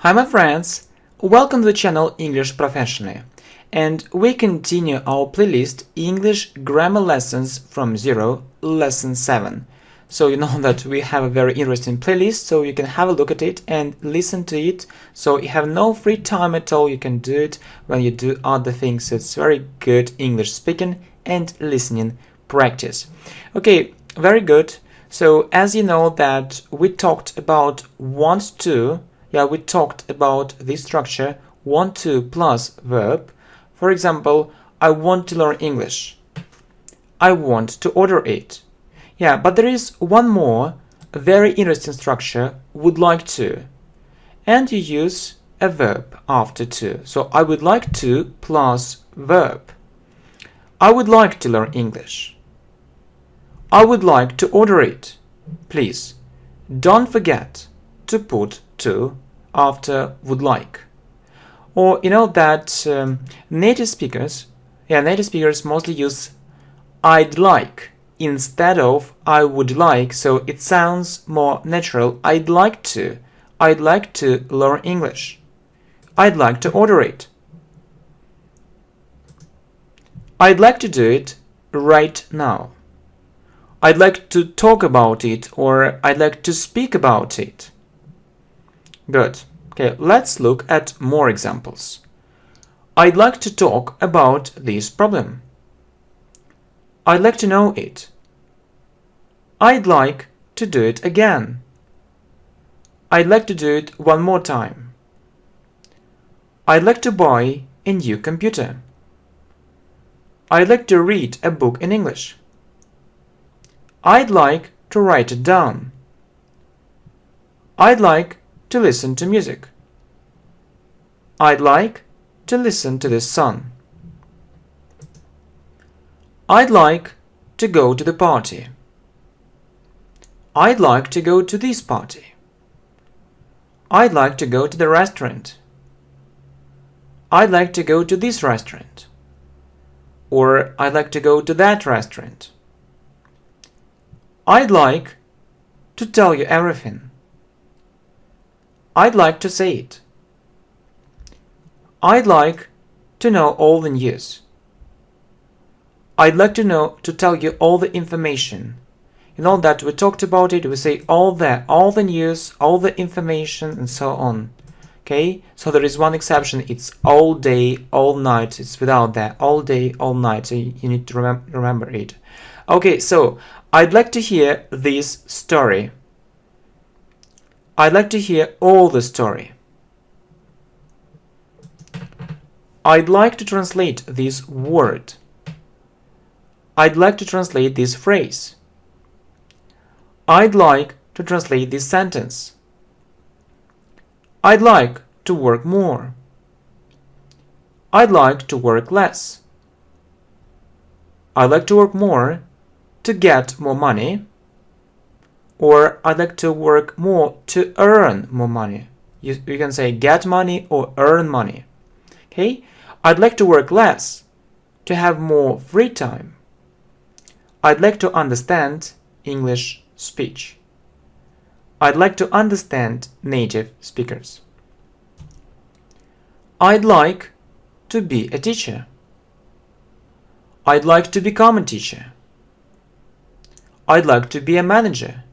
Hi my friends, welcome to the channel English Professionally, and we continue our playlist English Grammar Lessons from Zero, Lesson 7. So you know that we have a very interesting playlist, so you can have a look at it and listen to it. So you have no free time at all, you can do it when you do other things. It's very good English speaking and listening practice. Okay, very good. So as you know that we talked about want to, we talked about this structure, want to plus verb. For example, I want to learn English. I want to order it. But there is one more very interesting structure, would like to. And you use a verb after to. So I would like to plus verb. I would like to learn English. I would like to order it. Please, don't forget to put to after would like. Or you know that native speakers mostly use I'd like instead of I would like, so it sounds more natural. I'd like to learn English. I'd like to order it. I'd like to do it right now. I'd like to talk about it, or I'd like to speak about it. Good. Okay, let's look at more examples. I'd like to talk about this problem. I'd like to know it. I'd like to do it again. I'd like to do it one more time. I'd like to buy a new computer. I'd like to read a book in English. I'd like to write it down. I'd like to listen to music. I'd like to listen to the sun. I'd like to go to the party. I'd like to go to this party. I'd like to go to the restaurant. I'd like to go to this restaurant. Or I'd like to go to that restaurant. I'd like to tell you everything. I'd like to say it. I'd like to know all the news. I'd like to tell you all the information. You know that we talked about it, we say all the news, all the information, and so on. Okay, so there is one exception, it's all day, all night, it's without that, all day, all night, so you need to remember it. Okay, so I'd like to hear this story. I'd like to hear all the story. I'd like to translate this word. I'd like to translate this phrase. I'd like to translate this sentence. I'd like to work more. I'd like to work less. I'd like to work more to get more money. Or I'd like to work more to earn more money. You can say get money or earn money. Okay? I'd like to work less to have more free time. I'd like to understand English speech. I'd like to understand native speakers. I'd like to be a teacher. I'd like to become a teacher. I'd like to be a manager.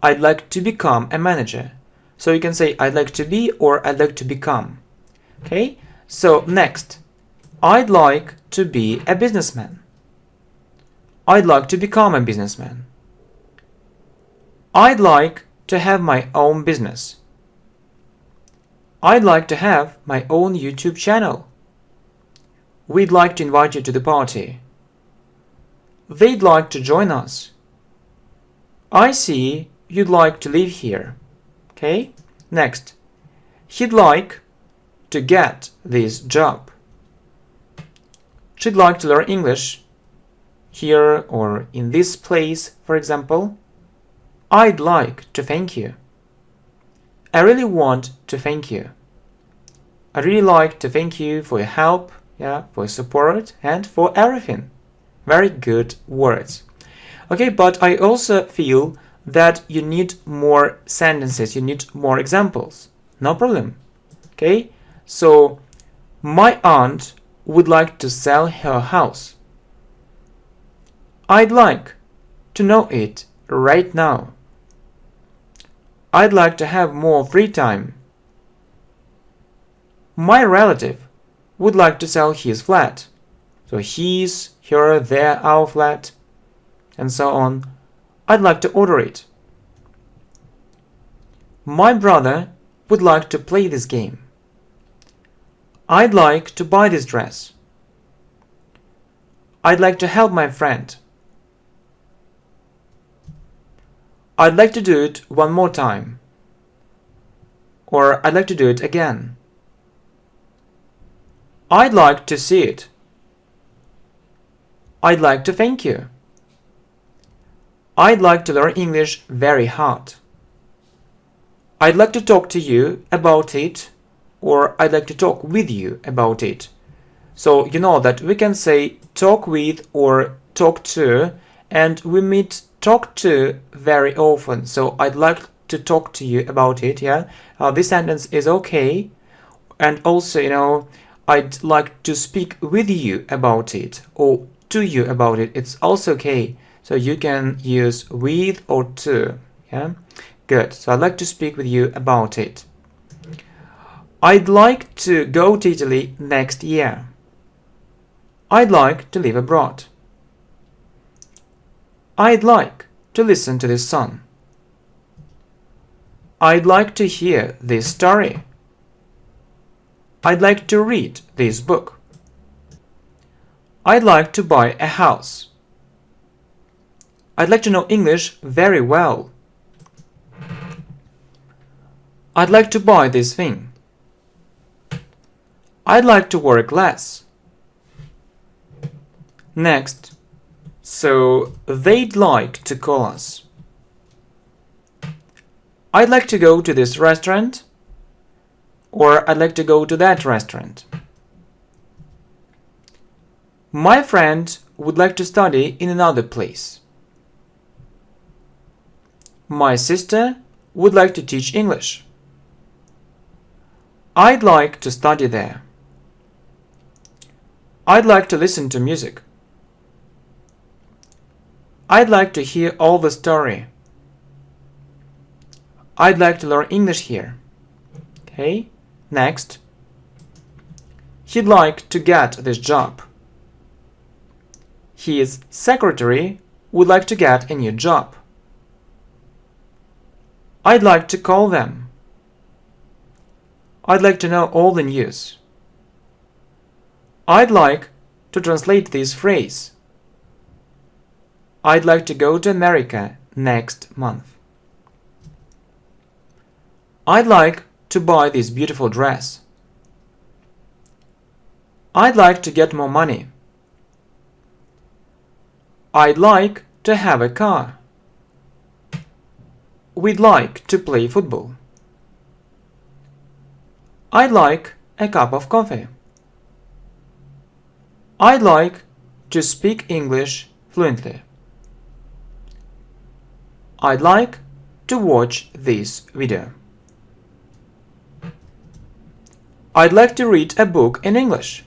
I'd like to become a manager. So you can say I'd like to be or I'd like to become. Okay? So next, I'd like to be a businessman. I'd like to become a businessman. I'd like to have my own business. I'd like to have my own YouTube channel. We'd like to invite you to the party. They'd like to join us. I see you'd like to live here. Okay? Next, he'd like to get this job. She'd like to learn English here or in this place, for example. I'd like to thank you. I really want to thank you. I'd really like to thank you for your help, for your support, and for everything. Very good words. Okay, but I also feel that you need more sentences, you need more examples. No problem. Okay, so my aunt would like to sell her house. I'd like to know it right now. I'd like to have more free time. My relative would like to sell his flat. So his, her, their, our flat, and so on. I'd like to order it. My brother would like to play this game. I'd like to buy this dress. I'd like to help my friend. I'd like to do it one more time. Or I'd like to do it again. I'd like to see it. I'd like to thank you. I'd like to learn English very hard. I'd like to talk to you about it, or I'd like to talk with you about it. So you know that we can say talk with or talk to, and we meet talk to very often. So I'd like to talk to you about it, yeah? This sentence is okay. And also, I'd like to speak with you about it, or to you about it. It's also okay. So you can use with or to, yeah? Good. So I'd like to speak with you about it. I'd like to go to Italy next year. I'd like to live abroad. I'd like to listen to this song. I'd like to hear this story. I'd like to read this book. I'd like to buy a house. I'd like to know English very well. I'd like to buy this thing. I'd like to work less. Next, so they'd like to call us. I'd like to go to this restaurant, or I'd like to go to that restaurant. My friend would like to study in another place. My sister would like to teach English. I'd like to study there. I'd like to listen to music. I'd like to hear all the story. I'd like to learn English here. Okay, next. He'd like to get this job. His secretary would like to get a new job. I'd like to call them. I'd like to know all the news. I'd like to translate this phrase. I'd like to go to America next month. I'd like to buy this beautiful dress. I'd like to get more money. I'd like to have a car. We'd like to play football. I'd like a cup of coffee. I'd like to speak English fluently. I'd like to watch this video. I'd like to read a book in English.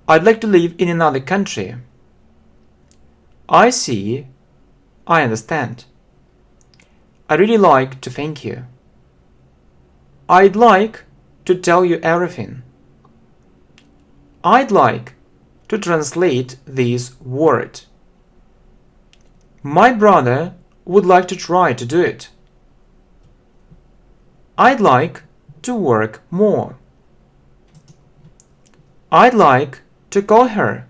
I'd like to live in another country. I see. I understand. I'd really like to thank you. I'd like to tell you everything. I'd like to translate this word. My brother would like to try to do it. I'd like to work more. I'd like to call her.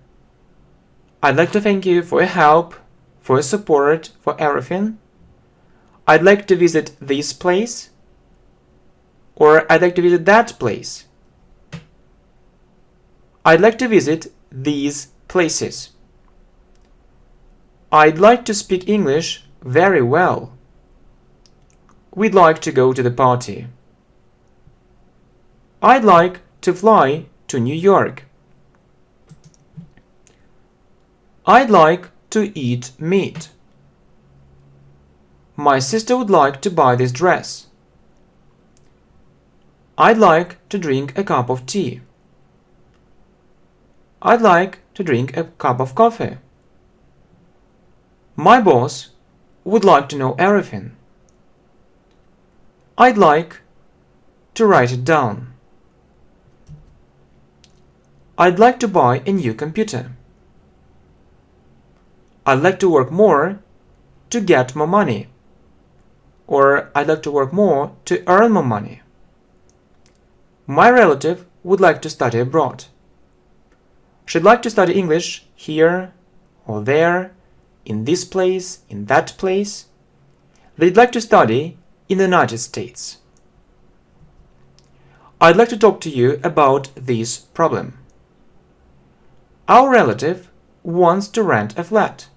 I'd like to thank you for your help, for your support, for everything. I'd like to visit this place, or I'd like to visit that place. I'd like to visit these places. I'd like to speak English very well. We'd like to go to the party. I'd like to fly to New York. I'd like to eat meat. My sister would like to buy this dress. I'd like to drink a cup of tea. I'd like to drink a cup of coffee. My boss would like to know everything. I'd like to write it down. I'd like to buy a new computer. I'd like to work more to get more money. Or I'd like to work more to earn more money. My relative would like to study abroad. She'd like to study English here or there, in this place, in that place. They'd like to study in the United States. I'd like to talk to you about this problem. Our relative wants to rent a flat.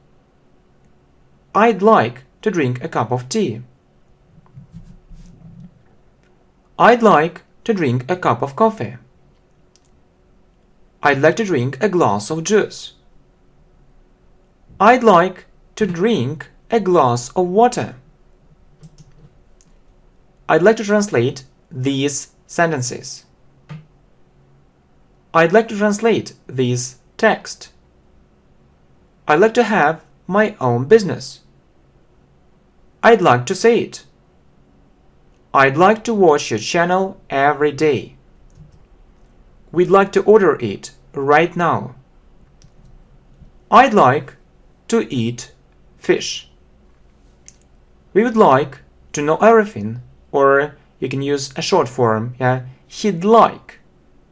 I'd like to drink a cup of tea. I'd like to drink a cup of coffee. I'd like to drink a glass of juice. I'd like to drink a glass of water. I'd like to translate these sentences. I'd like to translate this text. I'd like to have my own business. I'd like to say it. I'd like to watch your channel every day. We'd like to order it right now. I'd like to eat fish. We would like to know everything, or you can use a short form, yeah? He'd like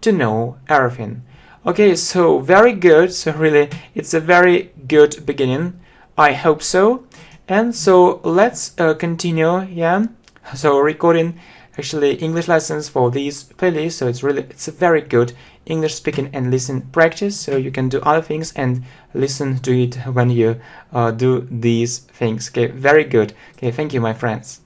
to know everything. Okay, so very good. So really, it's a very good beginning. I hope so. And so let's continue, yeah? So recording actually English lessons for these playlists. So it's a very good English speaking and listening practice. So you can do other things and listen to it when you do these things. Okay, very good. Okay, thank you, my friends.